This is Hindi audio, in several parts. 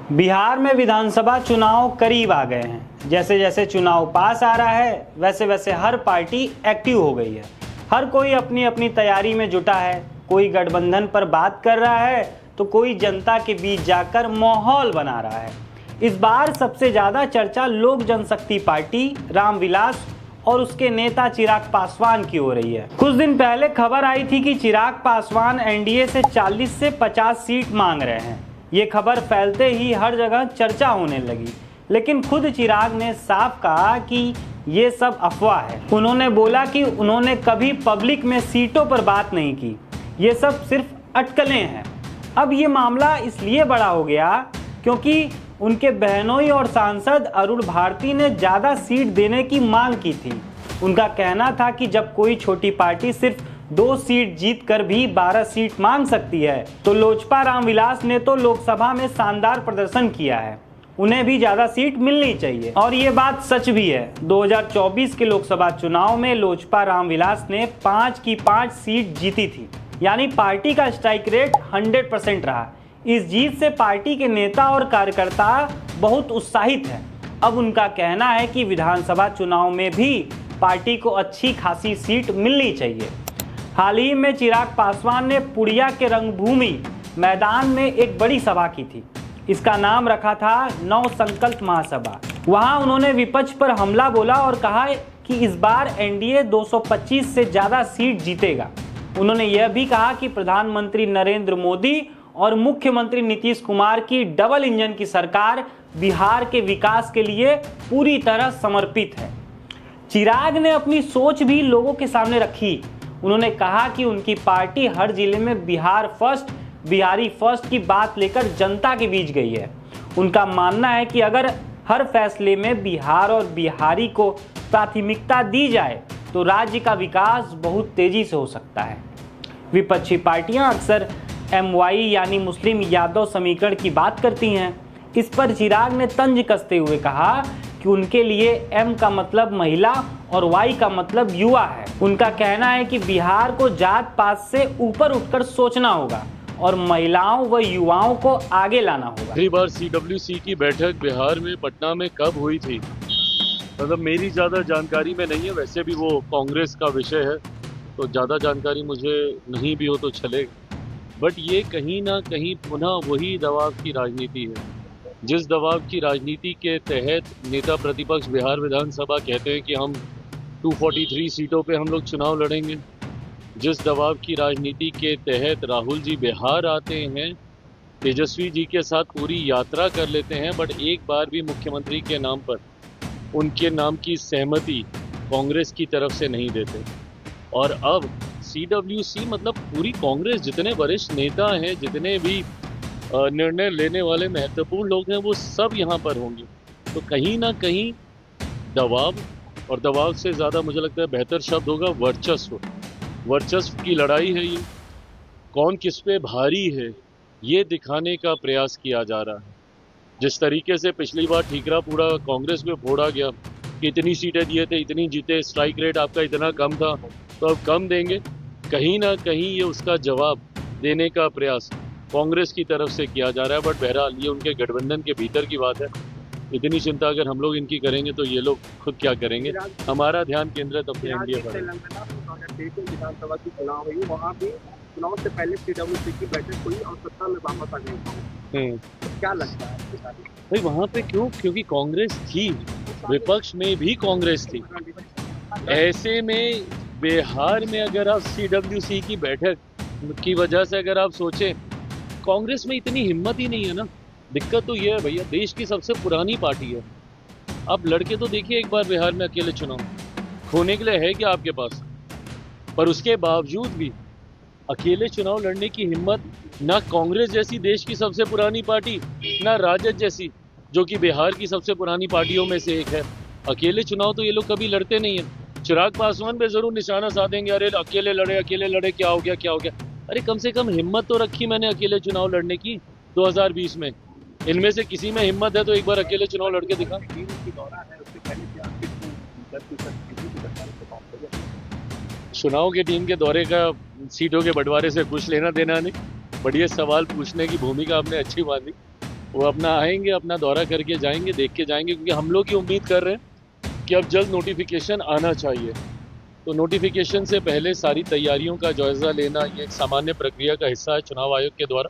बिहार में विधानसभा चुनाव करीब आ गए हैं। जैसे जैसे चुनाव पास आ रहा है वैसे वैसे हर पार्टी एक्टिव हो गई है। हर कोई अपनी अपनी तैयारी में जुटा है। कोई गठबंधन पर बात कर रहा है तो कोई जनता के बीच जाकर माहौल बना रहा है। इस बार सबसे ज़्यादा चर्चा लोक जनशक्ति पार्टी रामविलास और उसके नेता चिराग पासवान की हो रही है। कुछ दिन पहले खबर आई थी कि चिराग पासवान एनडीए से 40 से 50 सीट मांग रहे हैं। ये खबर फैलते ही हर जगह चर्चा होने लगी, लेकिन खुद चिराग ने साफ कहा कि ये सब अफवाह है। उन्होंने बोला कि उन्होंने कभी पब्लिक में सीटों पर बात नहीं की, ये सब सिर्फ अटकलें हैं। अब ये मामला इसलिए बड़ा हो गया क्योंकि उनके बहनोई और सांसद अरुण भारती ने ज़्यादा सीट देने की मांग की थी। उनका कहना था कि जब कोई छोटी पार्टी सिर्फ 2 सीट जीतकर भी 12 सीट मांग सकती है तो लोजपा रामविलास ने तो लोकसभा में शानदार प्रदर्शन किया है, उन्हें भी ज़्यादा सीट मिलनी चाहिए। और ये बात सच भी है। 2024 के लोकसभा चुनाव में लोजपा रामविलास ने 5 की 5 सीट जीती थी, यानी पार्टी का स्ट्राइक रेट 100% रहा। इस जीत से पार्टी के नेता और कार्यकर्ता बहुत उत्साहित हैं। अब उनका कहना है कि विधानसभा चुनाव में भी पार्टी को अच्छी खासी सीट मिलनी चाहिए। हाल ही में चिराग पासवान ने पुड़िया के रंगभूमि मैदान में एक बड़ी सभा की थी। इसका नाम रखा था नव संकल्प महासभा। वहां उन्होंने विपक्ष पर हमला बोला और कहा कि इस बार एनडीए 225 से ज़्यादा सीट जीतेगा। उन्होंने यह भी कहा कि प्रधानमंत्री नरेंद्र मोदी और मुख्यमंत्री नीतीश कुमार की डबल इंजन की सरकार बिहार के विकास के लिए पूरी तरह समर्पित है। चिराग ने अपनी सोच भी लोगों के सामने रखी। उन्होंने कहा कि उनकी पार्टी हर जिले में बिहार फर्स्ट, बिहारी फर्स्ट की बात लेकर जनता के बीच गई है। उनका मानना है कि अगर हर फैसले में बिहार और बिहारी को प्राथमिकता दी जाए तो राज्य का विकास बहुत तेजी से हो सकता है। विपक्षी पार्टियां अक्सर MY यानी मुस्लिम यादव समीकरण की बात करती हैं। इस पर चिराग ने तंज कसते हुए कहा कि उनके लिए M का मतलब महिला और Y का मतलब युवा है। उनका कहना है कि बिहार को जात पात से ऊपर उठकर सोचना होगा और महिलाओं व युवाओं को आगे लाना होगा। पहली बार CWC की बैठक बिहार में पटना में कब हुई थी, मतलब मेरी ज़्यादा जानकारी में नहीं है। वैसे भी वो कांग्रेस का विषय है तो ज़्यादा जानकारी मुझे नहीं भी हो तो चलेगा। बट ये कहीं ना कहीं पुनः वही दबाव की राजनीति है, जिस दबाव की राजनीति के तहत नेता प्रतिपक्ष बिहार विधानसभा कहते हैं कि हम 243 सीटों पे हम लोग चुनाव लड़ेंगे। जिस दबाव की राजनीति के तहत राहुल जी बिहार आते हैं, तेजस्वी जी के साथ पूरी यात्रा कर लेते हैं, बट एक बार भी मुख्यमंत्री के नाम पर उनके नाम की सहमति कांग्रेस की तरफ से नहीं देते। और अब CWC मतलब पूरी कांग्रेस, जितने वरिष्ठ नेता हैं, जितने भी निर्णय लेने वाले महत्वपूर्ण लोग हैं, वो सब यहाँ पर होंगे। तो कहीं ना कहीं दबाव, और दबाव से ज़्यादा मुझे लगता है बेहतर शब्द होगा वर्चस्व। वर्चस्व की लड़ाई है ये। कौन किस पे भारी है ये दिखाने का प्रयास किया जा रहा है। जिस तरीके से पिछली बार ठीकरा पूरा कांग्रेस में फोड़ा गया कि इतनी सीटें दिए थे, इतनी जीते, स्ट्राइक रेट आपका इतना कम था तो अब कम देंगे। कहीं ना कहीं ये उसका जवाब देने का प्रयास कांग्रेस की तरफ से किया जा रहा है। बट बहरहाल ये उनके गठबंधन के भीतर की बात है। इतनी चिंता अगर हम लोग इनकी करेंगे तो ये लोग खुद क्या करेंगे। हमारा ध्यान केंद्रित अपने एनडीए पर। विधानसभा की चुनाव हुई, वहाँ भी चुनाव से पहले CWC की बैठक हुई और सत्ता में वापस आ गई। क्या लगता है भाई वहाँ पे क्यों? क्योंकि कांग्रेस थी, विपक्ष में भी कांग्रेस थी। ऐसे में बिहार में अगर आप CWC की बैठक की वजह से अगर आप सोचें, कांग्रेस में इतनी हिम्मत ही नहीं है ना। दिक्कत तो ये है भैया, देश की सबसे पुरानी पार्टी है। आप लड़के तो देखिए एक बार बिहार में अकेले चुनाव, खोने के लिए है क्या आपके पास? पर उसके बावजूद भी अकेले चुनाव लड़ने की हिम्मत ना कांग्रेस जैसी देश की सबसे पुरानी पार्टी, ना राजद जैसी जो कि बिहार की सबसे पुरानी पार्टियों में से एक है। अकेले चुनाव तो ये लोग कभी लड़ते नहीं है। चिराग पासवान पे जरूर निशाना साधेंगे, अरे अकेले लड़े क्या हो गया। अरे कम से कम हिम्मत तो रखी मैंने अकेले चुनाव लड़ने की 2020 में। इनमें से किसी में हिम्मत है तो एक बार अकेले चुनाव लड़के दिखा। चुनाव के टीम के दौरे का सीटों के बंटवारे से कुछ लेना देना नहीं। बढ़िया सवाल पूछने की भूमिका आपने अच्छी बांधी। वो अपना आएंगे, अपना दौरा करके जाएंगे, देख के जाएंगे, क्योंकि हम लोग ये उम्मीद कर रहे हैं कि अब जल्द नोटिफिकेशन आना चाहिए। तो नोटिफिकेशन से पहले सारी तैयारियों का जायज़ा लेना ये एक सामान्य प्रक्रिया का हिस्सा है चुनाव आयोग के द्वारा।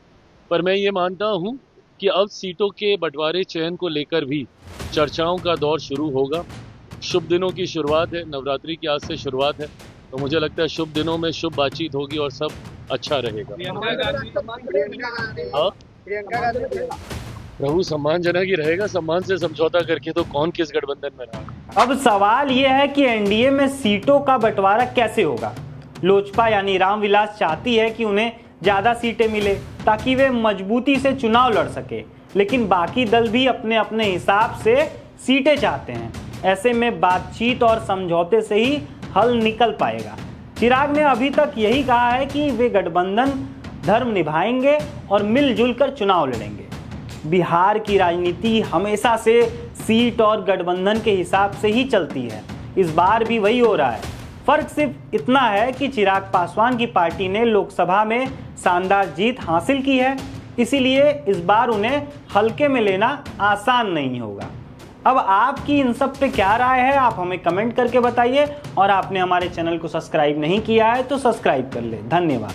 पर मैं ये मानता हूँ कि अब सीटों के बंटवारे चयन को लेकर भी चर्चाओं का दौर शुरू होगा। शुभ दिनों की शुरुआत है, नवरात्रि की आज से शुरुआत है, तो मुझे लगता है शुभ दिनों में शुभ बातचीत होगी और सब अच्छा रहेगा। हाँ, प्रभु सम्मानजनक ही रहेगा, सम्मान से समझौता करके तो कौन किस गठबंधन में रहा। अब सवाल यह है कि एनडीए में सीटों का बंटवारा कैसे होगा। लोजपा यानी रामविलास चाहती है कि उन्हें ज़्यादा सीटें मिले ताकि वे मजबूती से चुनाव लड़ सके, लेकिन बाकी दल भी अपने अपने हिसाब से सीटें चाहते हैं। ऐसे में बातचीत और समझौते से ही हल निकल पाएगा। चिराग ने अभी तक यही कहा है कि वे गठबंधन धर्म निभाएंगे और मिलजुल कर चुनाव लड़ेंगे। बिहार की राजनीति हमेशा से सीट और गठबंधन के हिसाब से ही चलती है, इस बार भी वही हो रहा है। फर्क सिर्फ इतना है कि चिराग पासवान की पार्टी ने लोकसभा में शानदार जीत हासिल की है, इसीलिए इस बार उन्हें हल्के में लेना आसान नहीं होगा। अब आपकी इन सब पे क्या राय है, आप हमें कमेंट करके बताइए, और आपने हमारे चैनल को सब्सक्राइब नहीं किया है तो सब्सक्राइब कर ले। धन्यवाद।